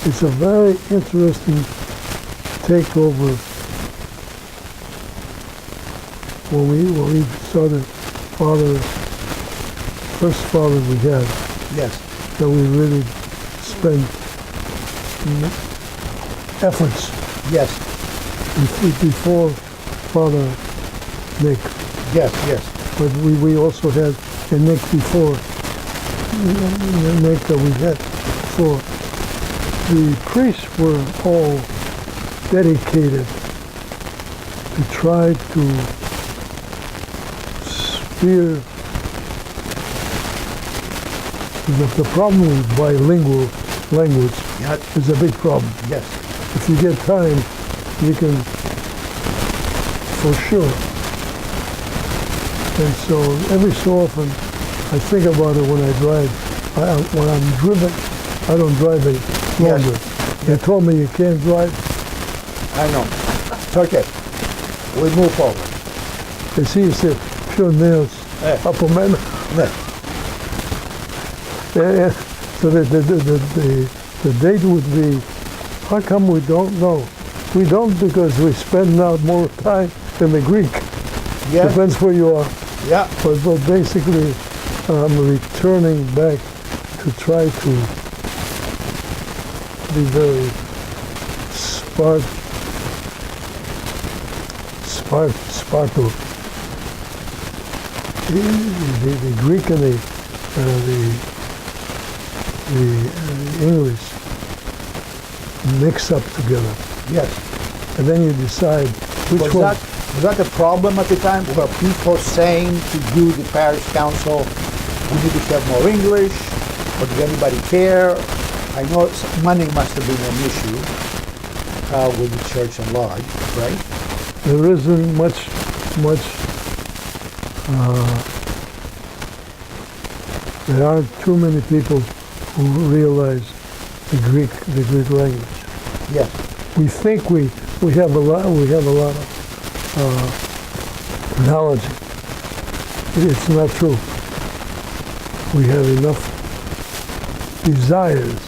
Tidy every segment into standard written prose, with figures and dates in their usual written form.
It's a very interesting takeover when we started first father we had, Yes. that we really spent efforts Yes. before Father Nick. Yes. Yes. But we also had a Nick before, Nick that we had before. The priests were all dedicated to try to spear the problem with bilingual language Yeah. is a big problem. Yes. If you get time, you can, for sure. And so every so often, I think about it when I drive. When I'm driven, I don't drive any longer. Yes. They told me you can't drive. I know. It's okay. We move forward. They see you say, pure nails, upper man. Yes. Yeah. So the date would be, how come we don't know? We don't because we spend now more time in the Greek. Yes. Depends where you are. Yeah. But basically, I'm returning back to try to be very Sparto. The Greek and the English mix up together, Yes. and then you decide which one. Was that a problem at the time? Were people saying to you, the parish council, we need to have more English, or did anybody care? I know money must have been an issue with the church at large, right? There isn't much. There aren't too many people who realize the Greek language. Yes. We think we have a lot of knowledge. It's not true. We have enough desires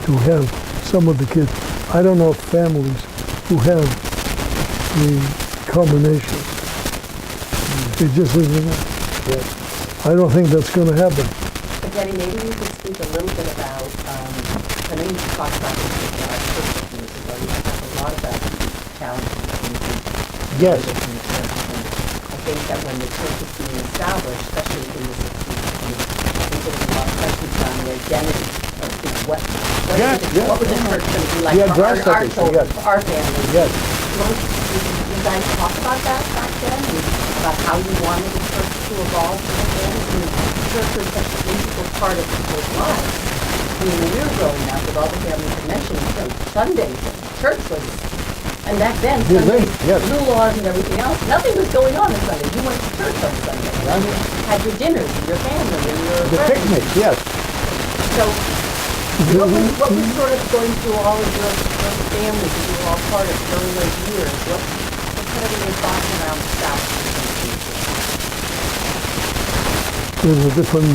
to have some of the kids. I don't know families who have the combination. It just isn't. Yes. I don't think that's going to happen. But Denny, maybe you could speak a little bit about, I know you talked about this with our church years ago, you talked a lot about challenges in Yes. the church. And I think that when the church was being established, especially in the 60s, I think there was a lot of questions on the identity of what Yes, yes. was the church going to be like Yeah, for our address that issue, children, yes. for our families. Yes. You guys talk about that back then, and about how you wanted the church to evolve back then? I mean, the church was such an integral part of people's lives. I mean, when we were growing up, with all the families you mentioned, Sundays, church was, and back then, Yes, Sundays, yes. blue laws and everything else, nothing was going on Sunday. You went to church on Sunday. You had your dinners with your family and your The friends. picnic, yes. So, what was sort of going through all of your families that you were all part of during those years? What kind of were your thoughts around establishment? There's a different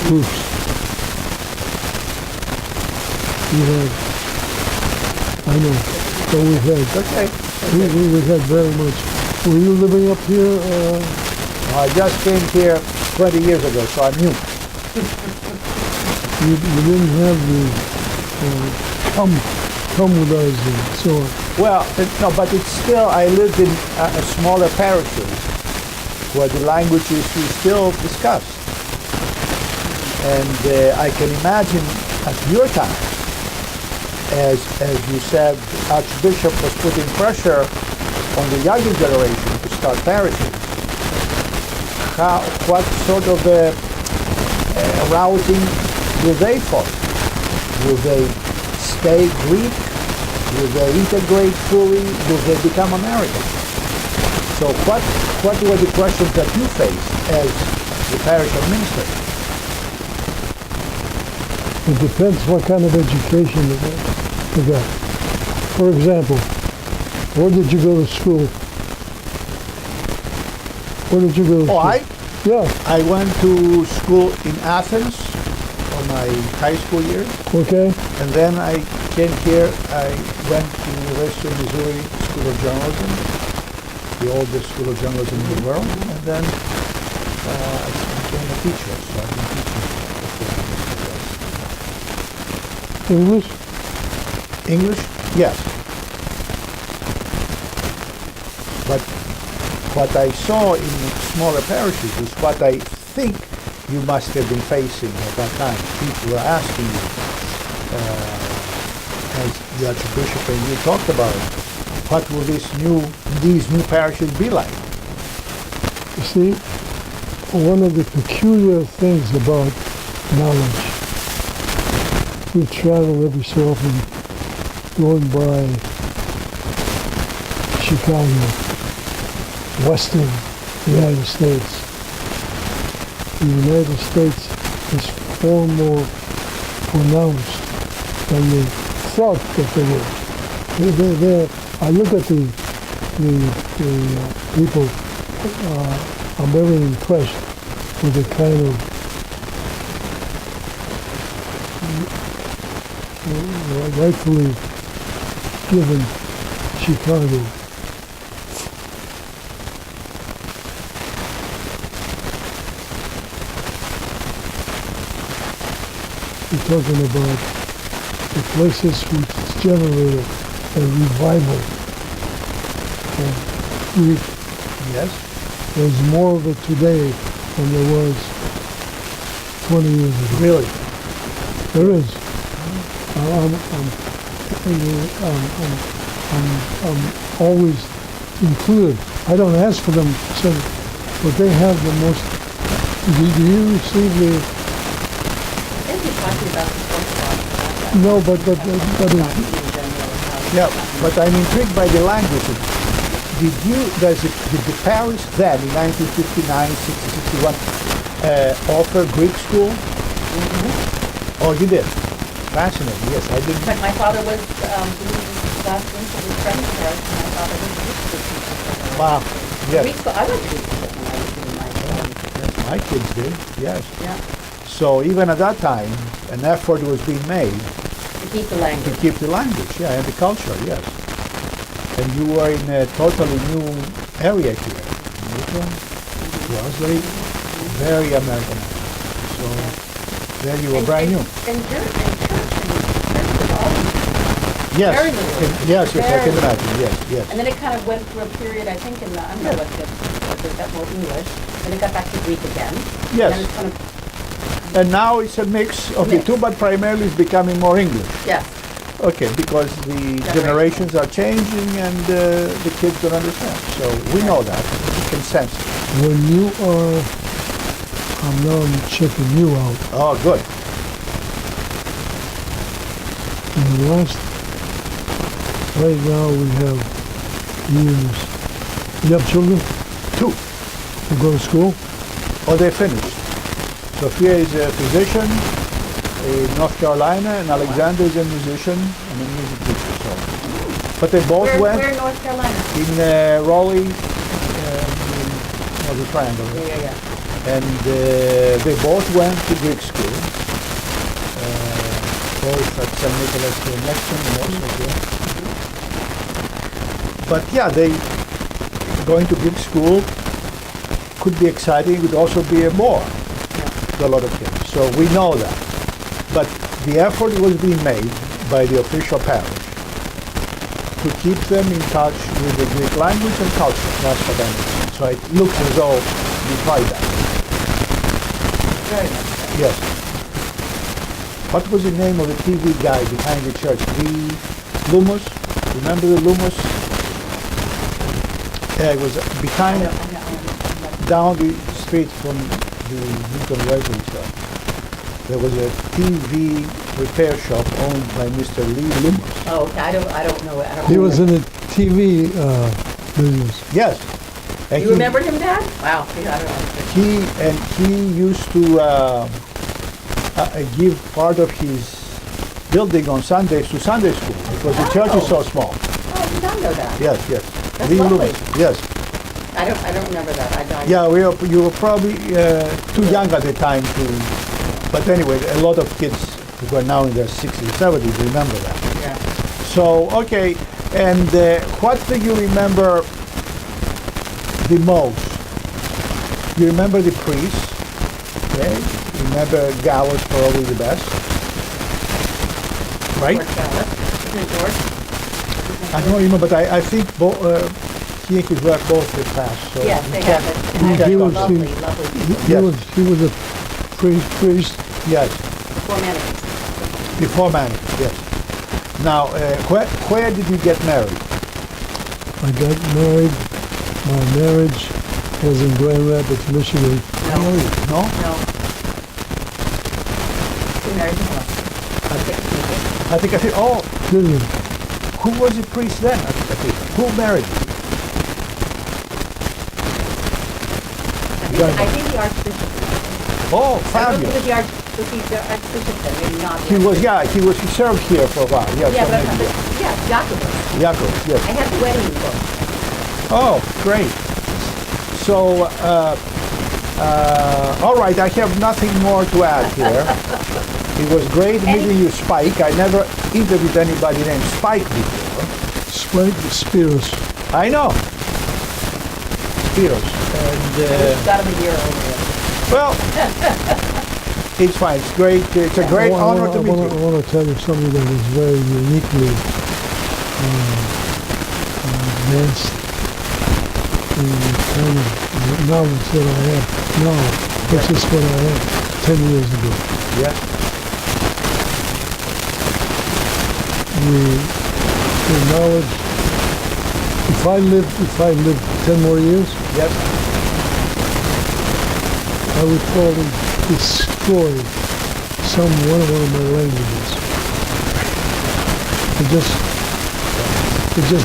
groups. I know, so we had, Okay. we had very much. Were you living up here? I just came here 20 years ago, so I'm new. You didn't have the come with us and so on. Well, no, but it's still, I lived in a smaller parishes where the languages is still discussed. And I can imagine at your time, as you said, Archbishop was putting pressure on the younger generation to start parishes. What sort of routing will they follow? Will they stay Greek? Will they integrate fully? Will they become American? So what were the questions that you faced as the parish administrator? It depends what kind of education you got. For example, where did you go to school? Where did you go to school? Yeah, I went to school in Athens for my high school years, okay. and then I came here. I went to University of Missouri School of Journalism, the oldest school of journalism in the world, and then I became a teacher. So I've been teaching for 4 years. English? English? Yes. But what I saw in smaller parishes is what I think you must have been facing at that time. People were asking you, as the Archbishop and you talked about, what will these new parishes be like? You see, one of the peculiar things about knowledge, we travel every so often going by Chicago, Western United States. The United States is far more pronounced than they thought that they were. I look at the people. I'm very impressed with the kind of rightfully given Chicago. We're talking about the places which generated a revival of Greek. Yes? There's more of it today than there was 20 years ago. Really? There is. I'm always included. I don't ask for them, but they have the most. Do you receive the? I think you're talking about the Orthodox. No, but Yeah, but I'm intrigued by the language. Did the parish then, in 1959, 61, offer Greek school? Mm-hmm. Oh, you did? Fascinating, yes, I didn't. In fact, my father was doing last winter with Friends Parish, and my father was a Greek school teacher. Wow, yes. Greek school, I went to Greek school when I was doing my Yes, my kids did, yes. Yeah, So even at that time, an effort was being made to keep the to language. keep the language, yeah, and the culture, yes. And you were in a totally new area here. Newton was very American. So there you were brand new. And church was always, Yes, very little. yes, I can Very imagine, yes, yes. and then it kind of went through a period, I think, in the, I don't know what it got more English, then it got back to Greek again. Yes. And then it's kind of, And now it's a mix of the Mix. two, but primarily it's becoming more English. yes, Okay, because the generations are changing and the kids don't understand. So we know that. We can sense it. when you are, I'm checking you out. Oh, good. In the last, right now we have years. You have children 2. who go to school? Oh, they finished. Sophia is a physician in North Carolina, and Alexander is a musician and a music teacher. So. But they both where went in North Carolina? in Raleigh, the triangle. Yeah. And they both went to Greek school, both at St. Nicholas in Lexington and also here. But yeah, they going to Greek school could be exciting, could also be a bore to a lot of kids. So we know that. But the effort was being made by the official parish to keep them in touch with the Greek language and culture. That's what I mean. So it looks as though you tried that. Very much so. Yes. What was the name of the TV guy behind the church? The Lumos? Remember the Lumos? Yeah, it was behind, down the street from the Newton Wesley shop. There was a TV repair shop owned by Mr. Lee Lumos. Oh, okay, I don't know. I don't He know. was in the TV business. Yes. And You remember him, Dad? Wow, see, I don't know. He used to give part of his building on Sundays to Sunday school because the church is so small. Oh, I did not know that. Yes. That's Lee lovely. Lumos. Yes. I I don't remember that. Yeah, you were probably too young at the time to. But anyway, a lot of kids who are now in their 60s, 70s remember that. Yeah. So, okay, and what do you remember the most? You remember the priest, okay? You remember Gallus, probably the best, right? George Gallup. Isn't it George? I don't remember, but I think he and his wife both had passed. So Yes, you they can't- have it. you And can't he actually was- lovely, he- lovely people. He Yes. was a priest. Yes, Before mannequins. before marriage, yes. Now, where did you get married? I got married. My marriage was in Grand Rapids, Michigan. No, No? no. She married him. I think, oh, Lillian. who was the priest then? I think, who married you? I think the Archbishop. Oh, I don't think fabulous. it was the Archbishop then, maybe not. He was, yeah, he served here for a while. Yeah, Yeah, so but, maybe, yeah, Jacobus. Jakob, yes. I have the wedding book. Oh, great. So, all right, I have nothing more to add here. It was great meeting you, Spike. I never interviewed anybody named Spike before. Spike Spears. I know. Spiros. And, Got him a year earlier. well, it's fine. It's great. It's a great honor to meet I you. want to tell you something that is very uniquely advanced in the kind of knowledge that I have now, which is what I had 10 years ago. Yeah. The knowledge, if I lived 10 more years, Yes. I would probably destroy one of my languages. It just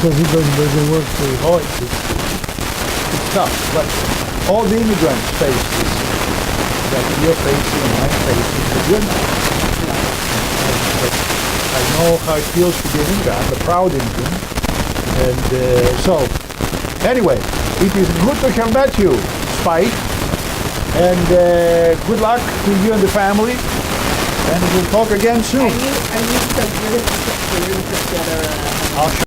doesn't work for you. Oh, it's tough. But all the immigrants face this. That you're facing and I'm facing. But you're not. But I know how it feels to be an immigrant. I'm a proud immigrant. And so, anyway, it is good to have met you, Spike. And good luck to you and the family. And we'll talk again soon. Are you, so you're going to put together I'll